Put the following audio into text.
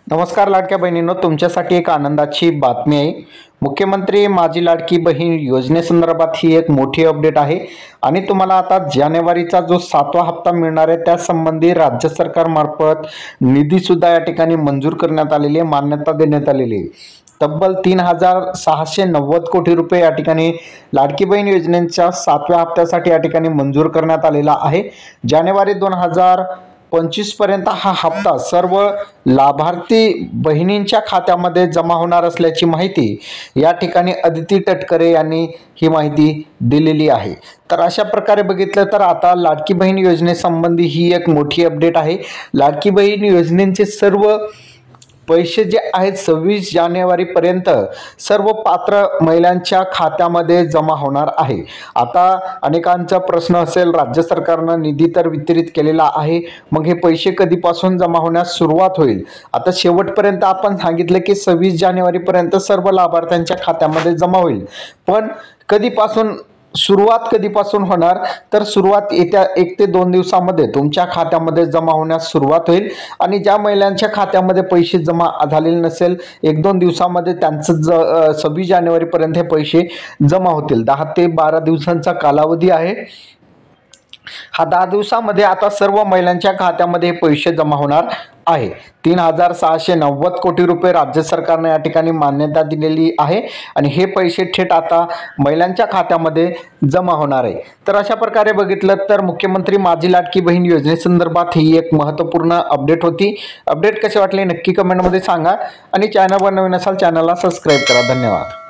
नमस्कार लाडक्या बहिणींनो, तुमच्यासाठी एक आनंदाची बातमी आहे। मुख्यमंत्री माझी लाडकी बहीण योजनेसंदर्भात ही एक मोठी अपडेट आहे आणि तुम्हाला आता जानेवारीचा जो 7वा हप्ता मिळणार आहे त्या संबंधी राज्य सरकारमार्फत निधी सुद्धा या ठिकाणी मंजूर करण्यात आलेली आहे, मान्यता देण्यात आलेली आहे। तब्बल 3,690 कोटी रुपये या ठिकाणी लाडकी बहीण योजनेच्या 7व्या हप्त्यासाठी या ठिकाणी मंजूर करण्यात आलेला आहे। जानेवारी 2025 पर्यंत हा हप्ता सर्व लाभार्थी बहिणींच्या खात्यामध्ये जमा होणार असल्याची माहिती या ठिकाणी अदिती तटकरे यांनी ही माहिती दिलेली आहे। तर अशा प्रकारे बघितलं तर आता लाडकी बहीण योजनेसंबंधी ही एक मोठी अपडेट आहे। लाडकी बहीण योजनेचे सर्व पैसे जे आहेत 26 जानेवारी पर्यंत सर्व पात्र महिलांच्या खात्यामध्ये जमा होणार आहे। आता अनेकांचा प्रश्न असेल, राज्य सरकारनं निधी तर वितरित केलेला आहे, मग हे पैसे कधीपासून जमा होण्यास सुरुवात होईल? आता शेवटपर्यंत आपण सांगितलं की 26 जानेवारी पर्यंत सर्व लाभार्थ्यांच्या खात्यामध्ये जमा होईल, पण सुरुवात कधीपासून होणार? तर सुरुवात येत्या 1 ते 2 दिवसामध्ये तुमच्या खात्यामध्ये जमा होण्यास सुरुवात होईल आणि ज्या महिलांच्या खात्यामध्ये पैसे जमा झालेले नसेल 1-2 दिवसामध्ये त्यांचं 26 जानेवारी पर्यंत हे पैसे जमा होतील। 10 ते 12 दिवसांचा कालावधी आहे। हा 10 दिवसामध्ये आता सर्व महिलांच्या खात्यामध्ये पैसे जमा होणार आहे। 3,690 कोटी रुपये राज्य सरकारने या ठिकाणी मान्यता दिलेली आहे आणि हे पैसे थेट आता महिलांच्या खात्यामध्ये जमा होणार आहे। तर अशा प्रकारे बघितलं तर मुख्यमंत्री माझी लाडकी बहीण योजनेसंदर्भात ही एक महत्त्वपूर्ण अपडेट होती। अपडेट कसे वाटले नक्की कमेंटमध्ये सांगा आणि चॅनलवर नवीन असाल चॅनलला सबस्क्राईब करा। धन्यवाद।